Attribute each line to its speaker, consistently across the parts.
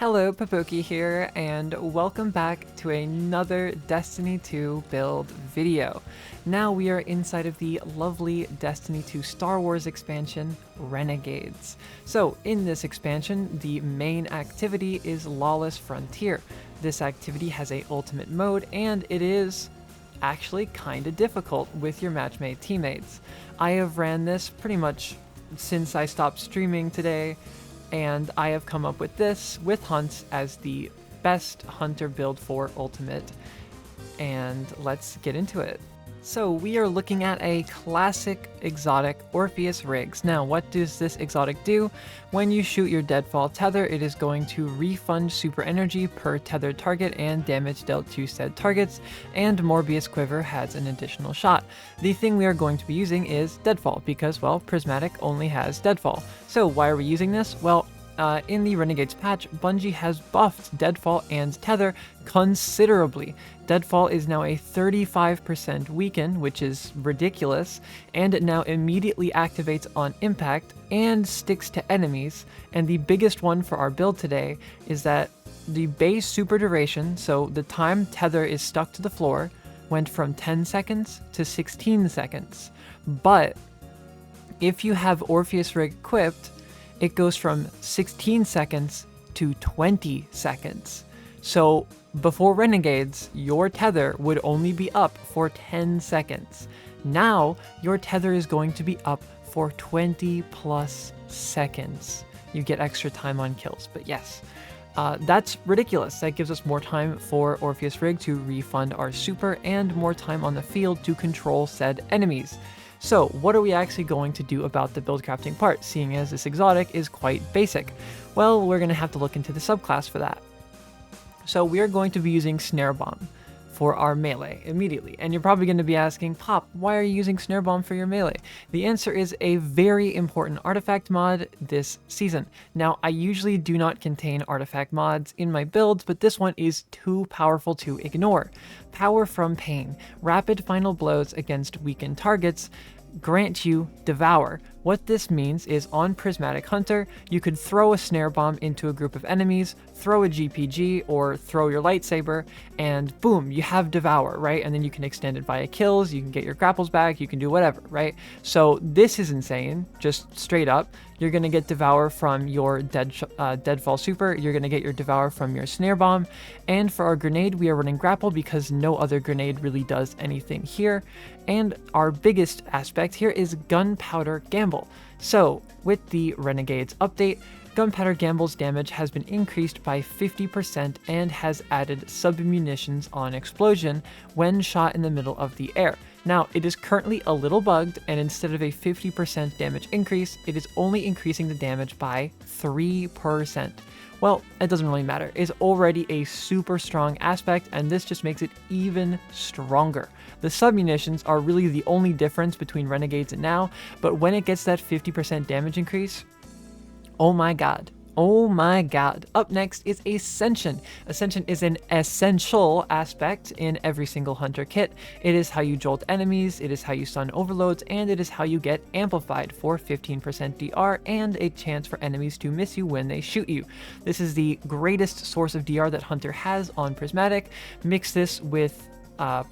Speaker 1: Hello, Papoki here, and welcome back to another Destiny 2 build video. Now we are inside of the lovely Destiny 2 Star Wars expansion, Renegades. So in this expansion, the main activity is Lawless Frontier. This activity has a ultimate mode, and it is actually kinda difficult with your matchmade teammates. I have ran this pretty much since I stopped streaming today, and I have come up with this with Hunt as the best hunter build for ultimate, and let's get into it. So we are looking at a classic exotic Orpheus rigs. Now what does this exotic do? When you shoot your deadfall tether, it is going to refund super energy per tethered target and damage dealt to said targets, and Morbius Quiver has an additional shot. The thing we are going to be using is deadfall because, well, Prismatic only has deadfall. So why are we using this? Well, in the Renegades patch, Bungie has buffed Deadfall and Tether considerably. Deadfall is now a 35% weaken, which is ridiculous, and it now immediately activates on impact and sticks to enemies. And the biggest one for our build today is that the base super duration, so the time Tether is stuck to the floor, went from 10 seconds to 16 seconds. But if you have Orpheus rig equipped, it goes from 16 seconds to 20 seconds. So before Renegades, your tether would only be up for 10 seconds. Now, your tether is going to be up for 20 plus seconds. You get extra time on kills, but yes. That's ridiculous. That gives us more time for Orpheus rig to refund our super and more time on the field to control said enemies. So what are we actually going to do about the build crafting part, seeing as this exotic is quite basic? Well, we're going to have to look into the subclass for that. So we are going to be using Snare Bomb for our melee immediately. And you're probably going to be asking, Pop, why are you using Snare Bomb for your melee? The answer is a very important artifact mod this season. Now, I usually do not contain artifact mods in my builds, but this one is too powerful to ignore. Power from Pain. Rapid final blows against weakened targets grant you Devour. What this means is on Prismatic Hunter, you could throw a snare bomb into a group of enemies, throw a GPG, or throw your lightsaber, and boom, you have Devour, right? And then you can extend it via kills, you can get your grapples back, you can do whatever, right? So this is insane, just straight up. You're going to get Devour from your Deadfall Super, you're going to get your Devour from your Snare Bomb, and for our grenade, we are running Grapple because no other grenade really does anything here. And our biggest aspect here is Gunpowder Gamble. So, with the Renegades update, Gunpowder Gamble's damage has been increased by 50% and has added sub-munitions on explosion when shot in the middle of the air. Now, it is currently a little bugged, and instead of a 50% damage increase, it is only increasing the damage by 3%. Well, it doesn't really matter. It's already a super strong aspect, and this just makes it even stronger. The submunitions are really the only difference between Renegades and now, but when it gets that 50% damage increase, oh my god. Oh my god. Up next is Ascension. Ascension is an essential aspect in every single hunter kit. It is how you jolt enemies, it is how you stun overloads, and it is how you get amplified for 15% DR and a chance for enemies to miss you when they shoot you. This is the greatest source of DR that Hunter has on Prismatic. Mix this with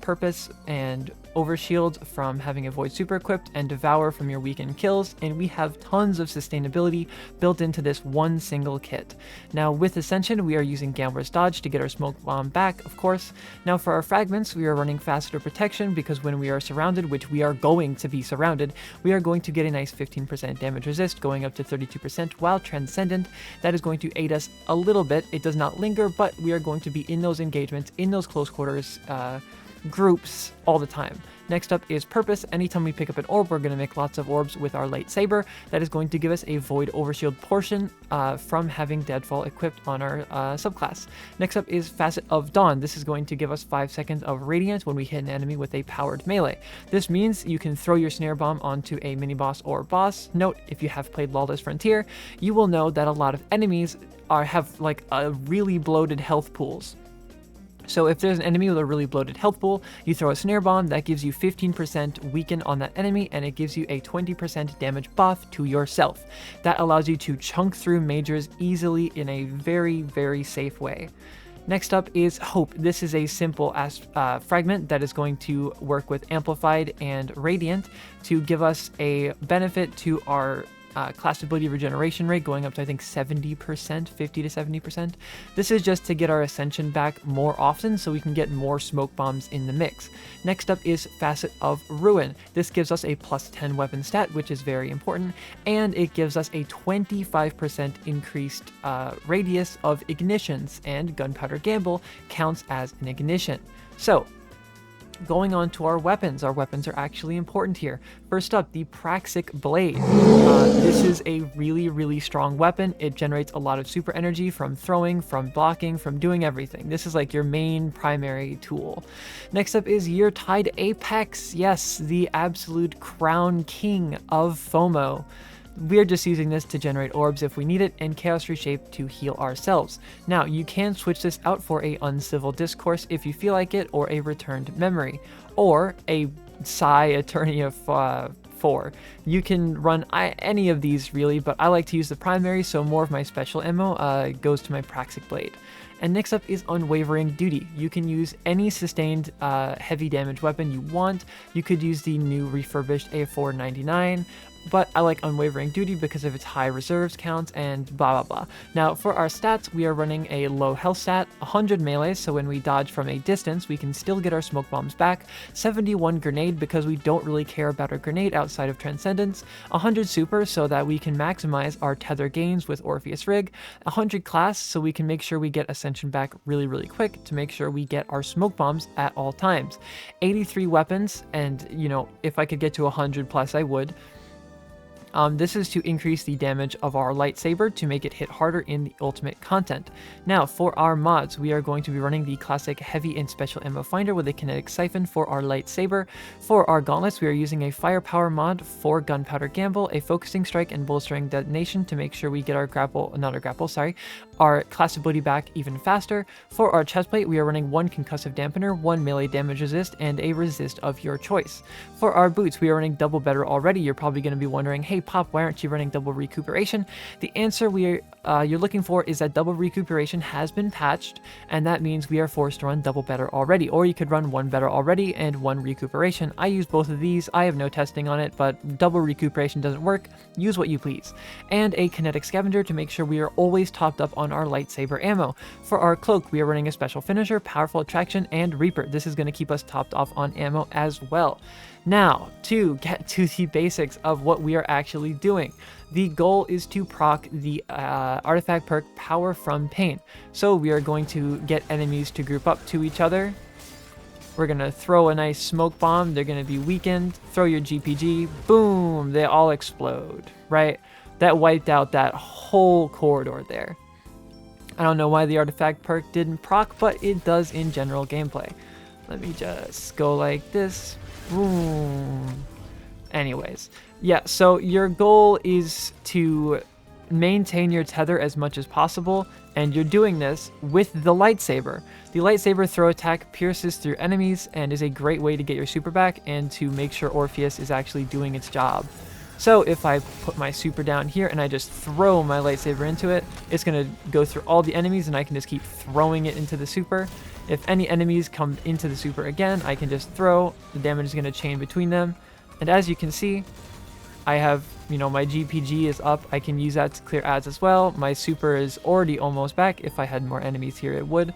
Speaker 1: Purpose and Overshield from having a Void super equipped, and Devour from your weakened kills, and we have tons of sustainability built into this one single kit. Now with Ascension, we are using Gambler's Dodge to get our Smoke Bomb back, of course. Now for our Fragments, we are running Faster Protection because when we are surrounded, which we are going to be surrounded, we are going to get a nice 15% damage resist going up to 32%, while Transcendent, that is going to aid us a little bit. It does not linger, but we are going to be in those engagements, in those close quarters groups all the time. Next up is Purpose. Anytime we pick up an orb, we're going to make lots of orbs with our lightsaber. That is going to give us a Void Overshield portion from having Deadfall equipped on our subclass. Next up is Facet of Dawn. This is going to give us 5 seconds of Radiant when we hit an enemy with a powered melee. This means you can throw your Snare Bomb onto a mini-boss or boss. Note, if you have played Lawless Frontier, you will know that a lot of enemies have like a really bloated health pools. So if there's an enemy with a really bloated health pool, you throw a snare bomb that gives you 15% weaken on that enemy, and it gives you a 20% damage buff to yourself. That allows you to chunk through majors easily in a very, very safe way. Next up is Hope. This is a simple fragment that is going to work with Amplified and Radiant to give us a benefit to our class ability regeneration rate, going up to I think 70%, 50 to 70%. This is just to get our Ascension back more often so we can get more smoke bombs in the mix. Next up is Facet of Ruin. This gives us a plus 10 weapon stat, which is very important, and it gives us a 25% increased radius of ignitions, and Gunpowder Gamble counts as an ignition. So going on to our weapons are actually important here. First up, the Praxic Blade. This is a really, really strong weapon. It generates a lot of super energy from throwing, from blocking, from doing everything. This is like your main primary tool. Next up is Yeartide Apex. Yes, the absolute crown king of FOMO. We're just using this to generate orbs if we need it, and Chaos Reshape to heal ourselves. Now, you can switch this out for a Uncivil Discourse if you feel like it, or a Returned Memory, or a Psi Eternia 4. You can run any of these really, but I like to use the primary, so more of my special ammo goes to my Praxic Blade. And next up is Unwavering Duty. You can use any sustained heavy damage weapon you want. You could use the new refurbished A499, but I like Unwavering Duty because of its high reserves count and blah blah blah. Now for our stats, we are running a low health stat, 100 melee, so when we dodge from a distance, we can still get our smoke bombs back, 71 grenade because we don't really care about a grenade outside of Transcendence, 100 super so that we can maximize our tether gains with Orpheus Rig, 100 class so we can make sure we get Ascension back really, really quick to make sure we get our smoke bombs at all times, 83 weapons, and you know, if I could get to 100 plus, I would. This is to increase the damage of our lightsaber to make it hit harder in the ultimate content. Now, for our mods, we are going to be running the classic heavy and special ammo finder with a kinetic siphon for our lightsaber. For our gauntlets, we are using a firepower mod for Gunpowder Gamble, a focusing strike, and bolstering detonation to make sure we get our our class ability back even faster. For our chestplate, we are running one concussive dampener, one melee damage resist, and a resist of your choice. For our boots, we are running double better already. You're probably going to be wondering, hey Pop, why aren't you running double recuperation? The answer you're looking for is that double recuperation has been patched, and that means we are forced to run double better already, or you could run one better already and one recuperation. I use both of these. I have no testing on it, but double recuperation doesn't work. Use what you please. And a kinetic scavenger to make sure we are always topped up on our lightsaber ammo. For our cloak, we are running a special finisher, powerful attraction, and reaper. This is going to keep us topped off on ammo as well. Now, to get to the basics of what we are actually doing. The goal is to proc the artifact perk Power from Pain. So we are going to get enemies to group up to each other. We're going to throw a nice smoke bomb. They're going to be weakened. Throw your GPG. Boom! They all explode, right? That wiped out that whole corridor there. I don't know why the artifact perk didn't proc, but it does in general gameplay. Let me just go like this. Boom. Anyways, yeah, so your goal is to maintain your tether as much as possible, and you're doing this with the lightsaber. The lightsaber throw attack pierces through enemies and is a great way to get your super back and to make sure Orpheus is actually doing its job. So if I put my super down here and I just throw my lightsaber into it, it's going to go through all the enemies and I can just keep throwing it into the super. If any enemies come into the super again, I can just throw. The damage is going to chain between them. And as you can see, I have, my GPG is up. I can use that to clear ads as well. My super is already almost back. If I had more enemies here, it would.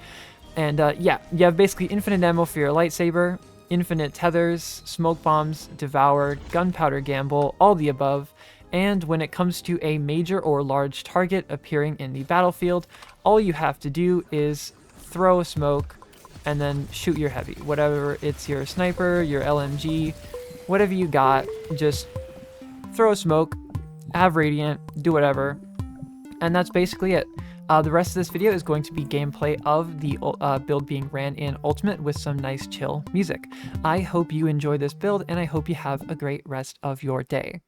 Speaker 1: And yeah, you have basically infinite ammo for your lightsaber, infinite tethers, smoke bombs, devour, gunpowder gamble, all the above. And when it comes to a major or large target appearing in the battlefield, all you have to do is throw a smoke and then shoot your heavy. Whatever, it's your sniper, your LMG, whatever you got, just throw a smoke, have radiant, do whatever. And that's basically it. The rest of this video is going to be gameplay of the build being ran in Ultimate with some nice chill music. I hope you enjoy this build, and I hope you have a great rest of your day.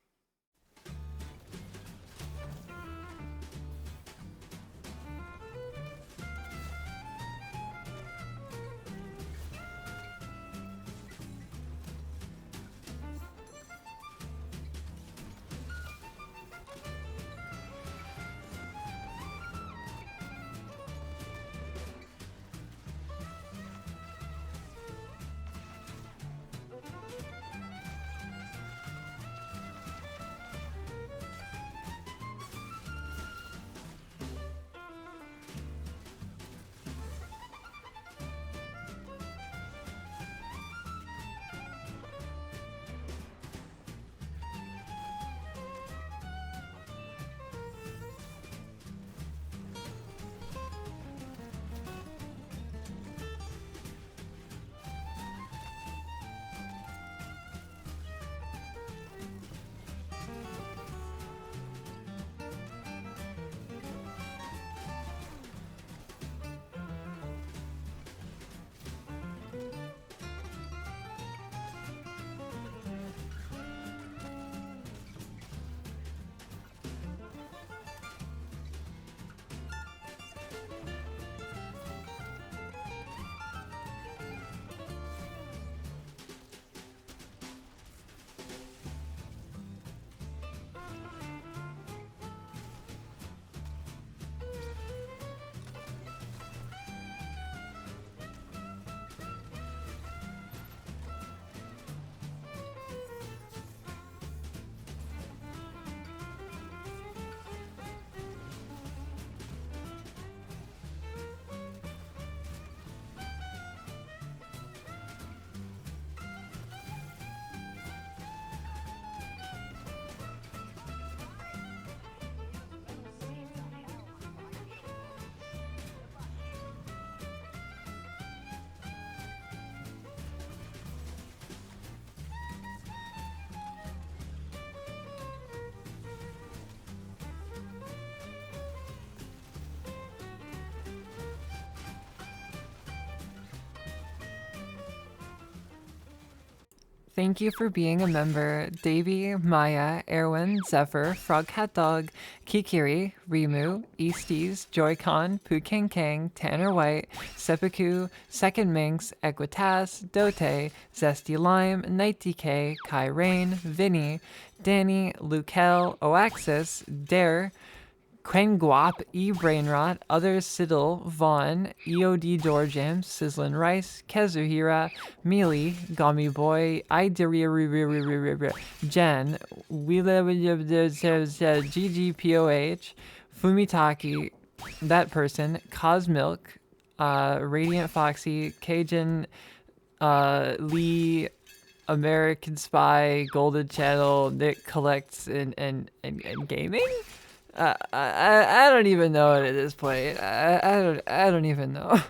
Speaker 1: Thank you for being a member. Davy, Maya, Erwin, Zephyr, Frog Cat Dog, Kikiri, Rimu, Easties, Joy-Con, Poo Kang Kang, Tanner White, Seppuku, Second Minx, Equitas, Dote, Zesty Lime, Night DK, Kai Rain, Vinny, Danny, Lukel, Oaxis, Dare, Quenguap, E Brainrot, Others Siddle, Vaughn, EOD Door Jam, Sizzlin' Rice, Kazuhira, Mealy, Gummy Boy, Jen, GGPOH, Fumitaki, That Person, Cosmilk, Radiant Foxy, Cajun, Lee, American Spy, Golden Channel, Nick Collects, and Gaming? I don't even know it at this point. I don't even know.